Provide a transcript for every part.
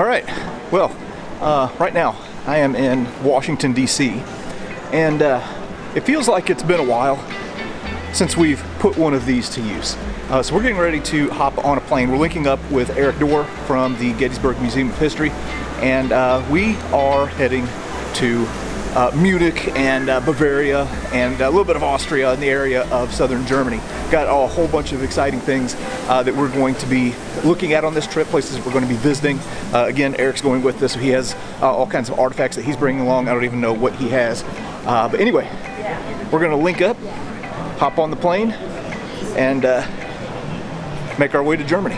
All right, well, right now I am in Washington, D.C., and it feels like it's been a while since we've put one of these to use. So we're getting ready to hop on a plane. We're linking up with Eric Dorr from the Gettysburg Museum of History, and we are heading to Munich and Bavaria and a little bit of Austria in the area of southern Germany. Got a whole bunch of exciting things that we're going to be looking at on this trip, places that we're going to be visiting. Again, Eric's going with us, so he has all kinds of artifacts that he's bringing along. I don't even know what he has. But anyway, we're going to link up, hop on the plane, and make our way to Germany.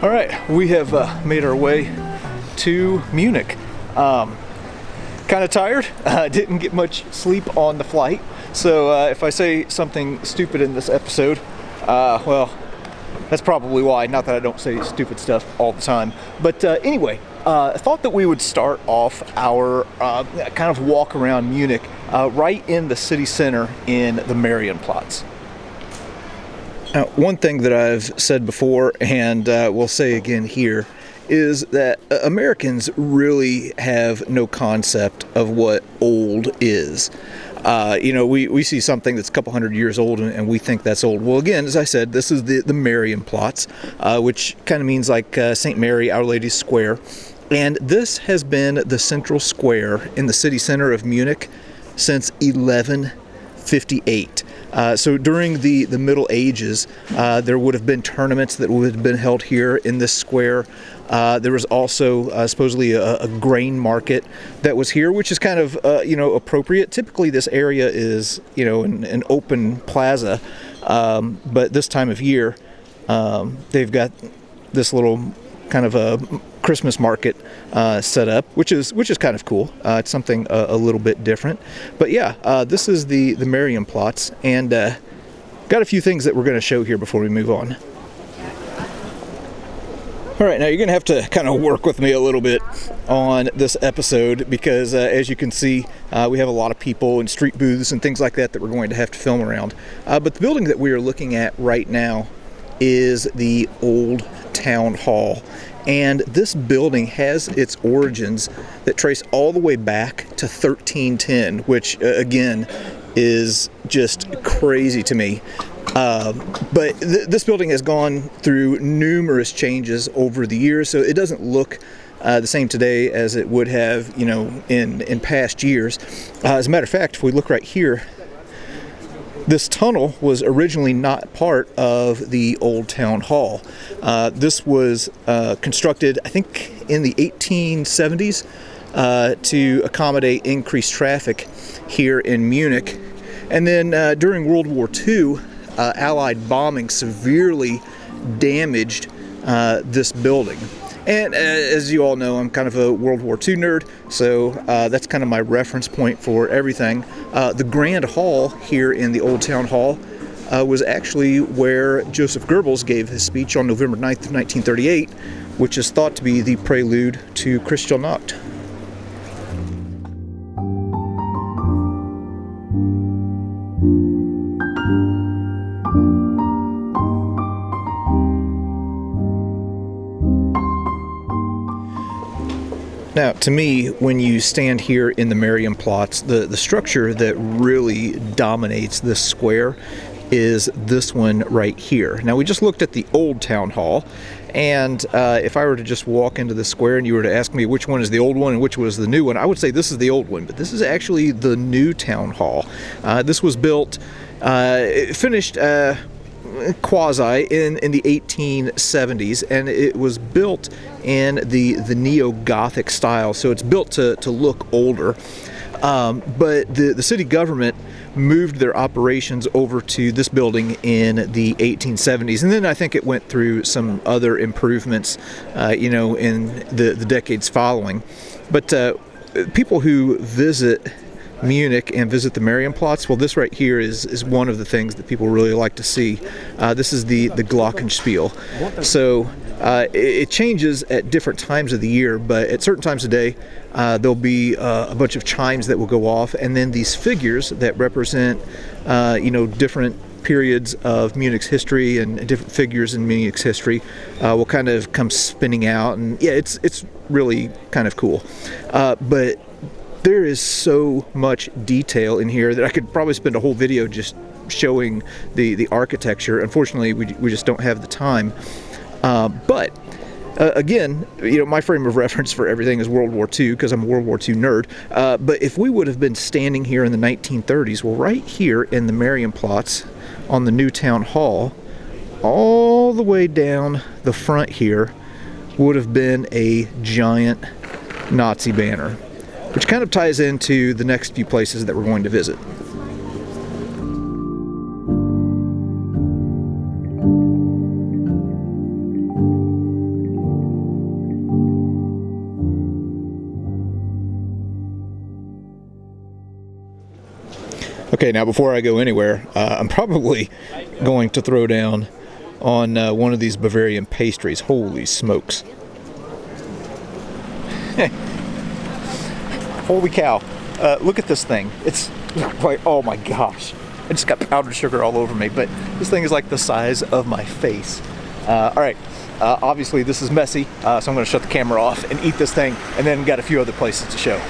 All right, we have made our way to Munich. Kind of tired, didn't get much sleep on the flight, so if I say something stupid in this episode, well, that's probably why. Not that I don't say stupid stuff all the time, but anyway, I thought that we would start off our kind of walk around Munich right in the city center in the Marienplatz. Now, one thing that I've said before, and will say again here, is that Americans really have no concept of what old is. We see something that's a couple hundred years old and we think that's old. Well, again, as I said, this is the Marienplatz, which kind of means like St. Mary, Our Lady's Square. And this has been the central square in the city center of Munich since 1158. So during the Middle Ages, there would have been tournaments that would have been held here in this square. There was also supposedly a grain market that was here, which is kind of appropriate. Typically, this area is an open plaza, but this time of year, they've got this little kind of a Christmas market set up, which is kind of cool. It's something a little bit different, but yeah, this is the Marienplatz, and got a few things that we're going to show here before we move on. All right, now you're going to have to kind of work with me a little bit on this episode because, as you can see, we have a lot of people and street booths and things like that we're going to have to film around. But the building that we are looking at right now is the Old Town Hall. And this building has its origins that trace all the way back to 1310, which, again, is just crazy to me. But this building has gone through numerous changes over the years, so it doesn't look the same today as it would have, in past years. As a matter of fact, if we look right here, this tunnel was originally not part of the Old Town Hall. This was constructed, I think, in the 1870s to accommodate increased traffic here in Munich. And then during World War II, Allied bombing severely damaged this building. And as you all know, I'm kind of a World War II nerd, so that's kind of my reference point for everything. The Grand Hall here in the Old Town Hall was actually where Joseph Goebbels gave his speech on November 9th of 1938, which is thought to be the prelude to Kristallnacht. Now, to me, when you stand here in the Marienplatz, the structure that really dominates this square is this one right here. Now, we just looked at the old town hall, and if I were to just walk into the square and you were to ask me which one is the old one and which was the new one, I would say this is the old one, but this is actually the new town hall. This was built It finished quasi in the 1870s, and it was built in the neo-Gothic style, so it's built to look older. But the city government moved their operations over to this building in the 1870s, and then I think it went through some other improvements, in the decades following. But people who visit Munich and visit the Marienplatz, well, this right here is one of the things that people really like to see. This is the Glockenspiel. So it changes at different times of the year, but at certain times of day there'll be a bunch of chimes that will go off, and then these figures that represent different periods of Munich's history and different figures in Munich's history will kind of come spinning out, and yeah, it's really kind of cool. But there is so much detail in here that I could probably spend a whole video just showing the architecture. Unfortunately, we just don't have the time. But again, my frame of reference for everything is World War II, because I'm a World War II nerd. But if we would have been standing here in the 1930s, well, right here in the Marienplatz on the new town hall, all the way down the front here would have been a giant Nazi banner, which kind of ties into the next few places that we're going to visit. Okay, now before I go anywhere, I'm probably going to throw down on one of these Bavarian pastries. Holy smokes. Holy cow. Look at this thing. It's like, oh my gosh. I just got powdered sugar all over me, but this thing is like the size of my face. All right, obviously this is messy, so I'm going to shut the camera off and eat this thing, and then got a few other places to show.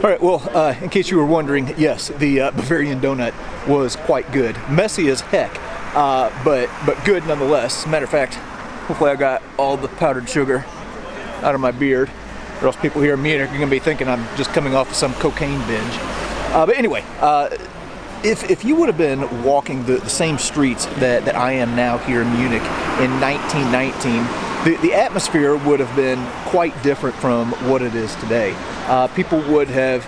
All right, well, in case you were wondering, yes, the Bavarian donut was quite good. Messy as heck, but good nonetheless. As a matter of fact, hopefully I got all the powdered sugar out of my beard, or else people here in Munich are going to be thinking I'm just coming off of some cocaine binge. But anyway, if you would have been walking the same streets that I am now here in Munich in 1919, the atmosphere would have been quite different from what it is today. People would have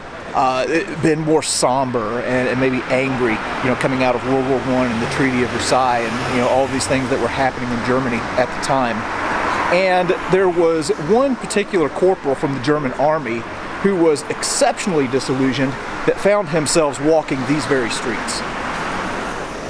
been more somber and maybe angry, coming out of World War I and the Treaty of Versailles, and all these things that were happening in Germany at the time. And there was one particular corporal from the German army who was exceptionally disillusioned that found himself walking these very streets.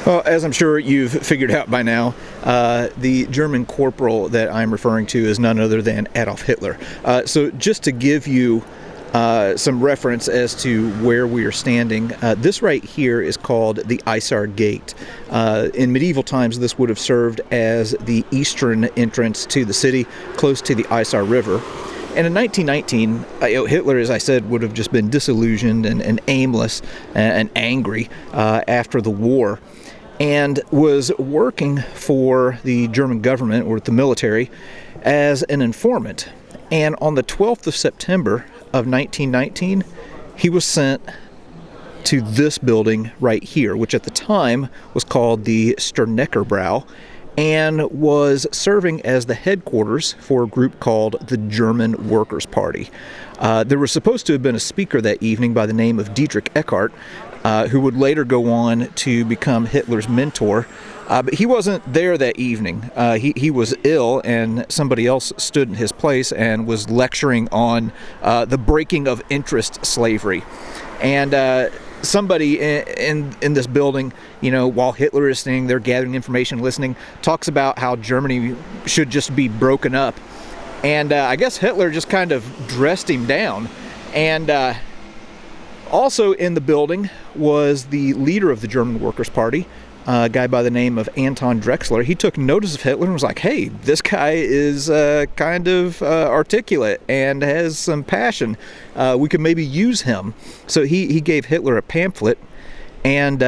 Well, as I'm sure you've figured out by now, the German corporal that I'm referring to is none other than Adolf Hitler. So just to give you some reference as to where we are standing, this right here is called the Isar Gate. In medieval times, this would have served as the eastern entrance to the city, close to the Isar River. And in 1919, Hitler, as I said, would have just been disillusioned and aimless and angry after the war, and was working for the German government or the military as an informant. And on the 12th of September of 1919, he was sent to this building right here, which at the time was called the Sterneckerbrau, and was serving as the headquarters for a group called the German Workers' Party. There was supposed to have been a speaker that evening by the name of Dietrich Eckart, who would later go on to become Hitler's mentor. But he wasn't there that evening. He was ill, and somebody else stood in his place and was lecturing on the breaking of interest slavery. And somebody in this building, while Hitler is staying there gathering information, listening, talks about how Germany should just be broken up. And I guess Hitler just kind of dressed him down. And also in the building was the leader of the German Workers' Party, a guy by the name of Anton Drexler. He took notice of Hitler and was like, hey, this guy is kind of articulate and has some passion. We could maybe use him. So he gave Hitler a pamphlet, and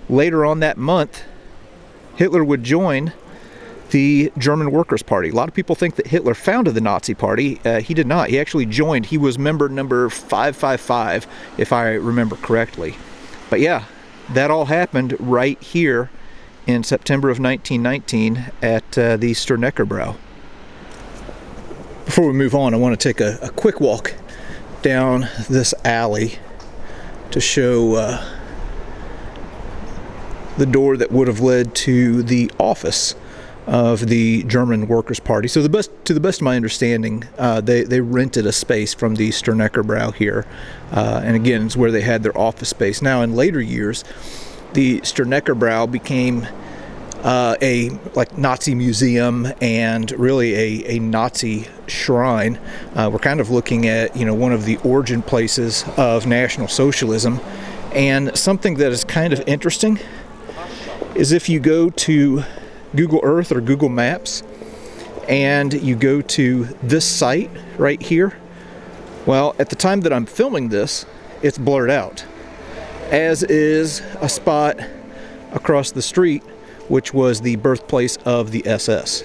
later on that month, Hitler would join the German Workers' Party. A lot of people think that Hitler founded the Nazi Party. He did not. He actually joined. He was member number 555, if I remember correctly. But yeah, that all happened right here in September of 1919 at the Sterneckerbräu. Before we move on, I want to take a quick walk down this alley to show the door that would have led to the office of the German Workers' Party. So to the best of my understanding, they rented a space from the Sterneckerbräu here, and again, it's where they had their office space. Now, in later years, the Sterneckerbräu became a Nazi museum and really a Nazi shrine. We're kind of looking at one of the origin places of National Socialism, and something that is kind of interesting is if you go to Google Earth or Google Maps and you go to this site right here, well, at the time that I'm filming this, it's blurred out, as is a spot across the street which was the birthplace of the SS.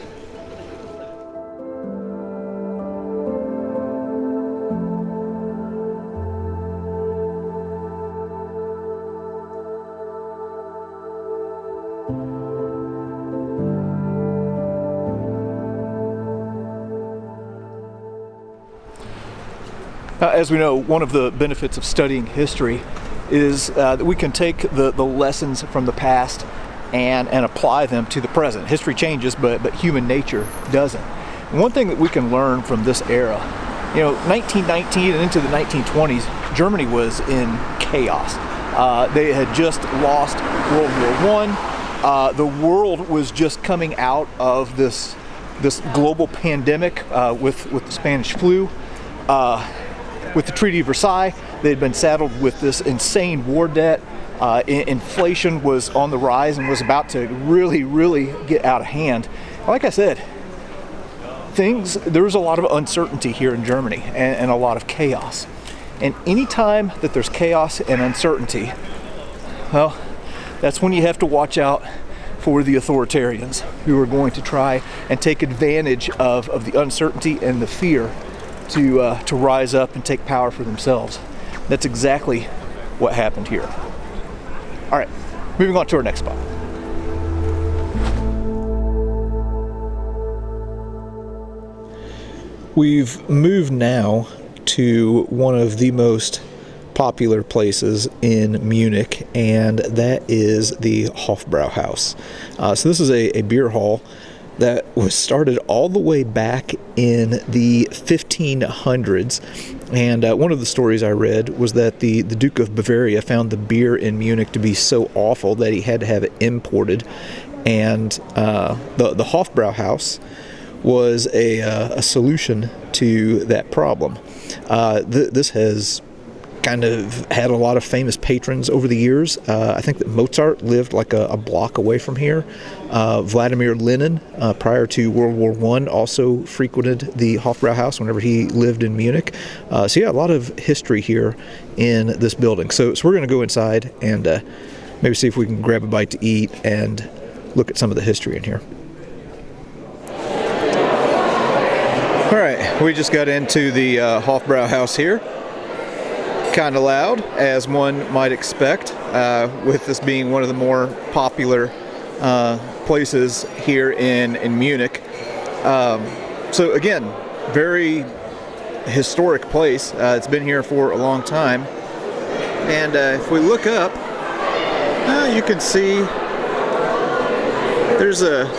As we know, one of the benefits of studying history is that we can take the lessons from the past and apply them to the present. History changes, but human nature doesn't. And one thing that we can learn from this era, 1919 and into the 1920s, Germany was in chaos. They had just lost World War I. The world was just coming out of this global pandemic with the Spanish flu. With the Treaty of Versailles, they had been saddled with this insane war debt. Inflation was on the rise and was about to really get out of hand. Like I said, there was a lot of uncertainty here in Germany and a lot of chaos. And anytime that there's chaos and uncertainty, well, that's when you have to watch out for the authoritarians who are going to try and take advantage of the uncertainty and the fear to rise up and take power for themselves. That's exactly what happened here. All right, moving on to our next spot. We've moved now to one of the most popular places in Munich, and that is the Hofbrauhaus. So this is a beer hall that was started all the way back in the 1500s. And one of the stories I read was that the Duke of Bavaria found the beer in Munich to be so awful that he had to have it imported. And the Hofbrauhaus was a solution to that problem. This has kind of had a lot of famous patrons over the years. I think that Mozart lived like a block away from here. Vladimir Lenin, prior to World War I, also frequented the Hofbrauhaus whenever he lived in Munich. So yeah, a lot of history here in this building. So we're going to go inside and maybe see if we can grab a bite to eat and look at some of the history in here. All right, we just got into the Hofbrauhaus here. Kind of loud, as one might expect, with this being one of the more popular places here in Munich. So again, very historic place. It's been here for a long time. And if we look up, you can see there's a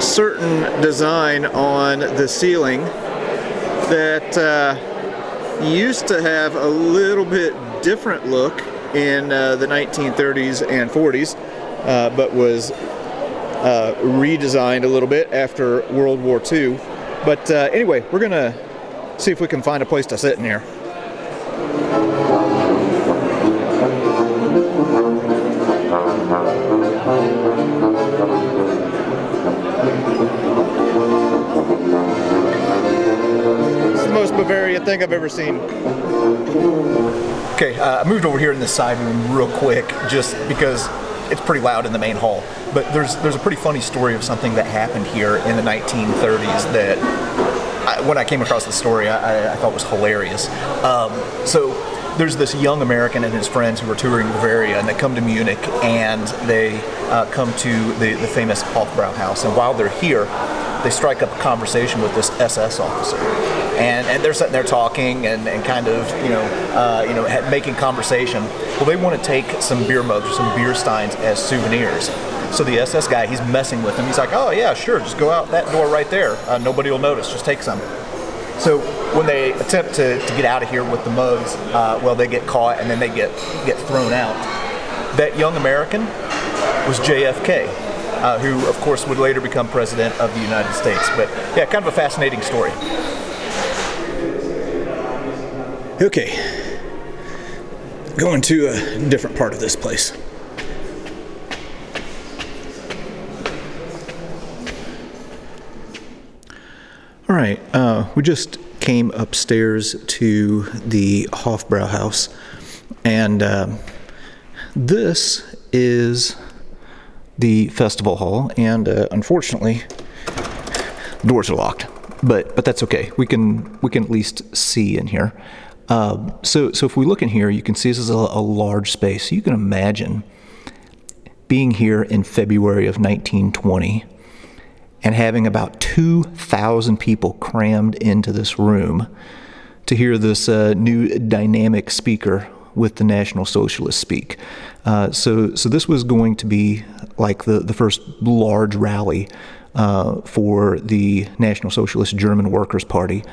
certain design on the ceiling that used to have a little bit different look in the 1930s and 40s, but was redesigned a little bit after World War II. But anyway, we're going to see if we can find a place to sit in here. Most Bavarian thing I've ever seen. Okay, I moved over here in the side room real quick just because it's pretty loud in the main hall. But there's a pretty funny story of something that happened here in the 1930s that when I came across the story, I thought was hilarious. So there's this young American and his friends who were touring Bavaria, and they come to Munich, and they come to the famous Hofbrauhaus. And while they're here, they strike up a conversation with this SS officer, and they're sitting there talking and kind of making conversation. Well, they want to take some beer mugs or some beer steins as souvenirs. So the SS guy, he's messing with them. He's like, oh yeah, sure, just go out that door right there. Nobody will notice. Just take some. So when they attempt to get out of here with the mugs, well, they get caught and then they get thrown out. That young American was JFK, who of course would later become president of the United States. But yeah, kind of a fascinating story. Okay, going to a different part of this place. All right, we just came upstairs to the Hofbrauhaus, and this is the festival hall, and unfortunately, the doors are locked, but that's okay. We can at least see in here. So if we look in here, you can see this is a large space. So you can imagine being here in February of 1920 and having about 2,000 people crammed into this room to hear this new dynamic speaker with the National Socialists speak. So this was going to be like the first large rally for the National Socialist German Workers' Party.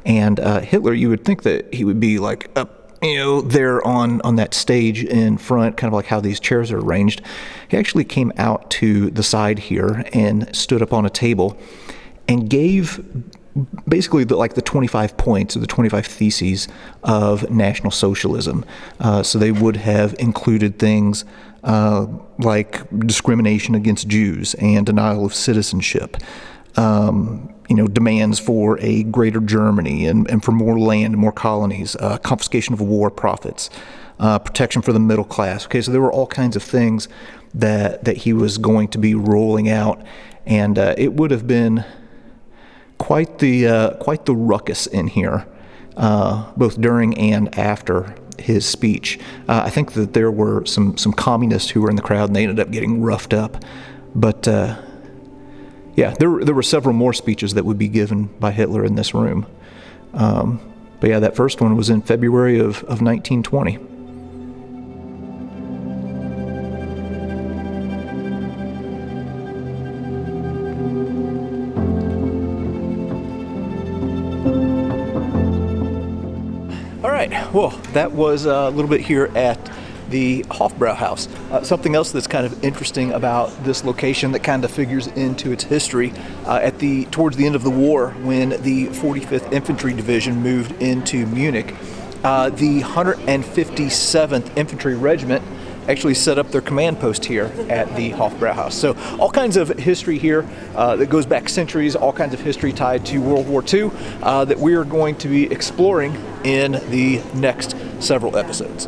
And Hitler, you would think that he would be like up, there on that stage in front, kind of like how these chairs are arranged. He actually came out to the side here and stood up on a table and gave basically the 25 points or the 25 theses of National Socialism. So they would have included things like discrimination against Jews and denial of citizenship, demands for a greater Germany and for more land and more colonies, confiscation of war profits, protection for the middle class. Okay, so there were all kinds of things that he was going to be rolling out, and it would have been quite the ruckus in here, both during and after his speech. I think that there were some communists who were in the crowd, and they ended up getting roughed up. But yeah, there were several more speeches that would be given by Hitler in this room. But yeah, that first one was in February of 1920. All right, well, that was a little bit here at the Hofbrauhaus. Something else that's kind of interesting about this location that kind of figures into its history, towards the end of the war, when the 45th Infantry Division moved into Munich, the 157th Infantry Regiment actually set up their command post here at the Hofbrauhaus. So all kinds of history here that goes back centuries, all kinds of history tied to World War II that we are going to be exploring in the next several episodes.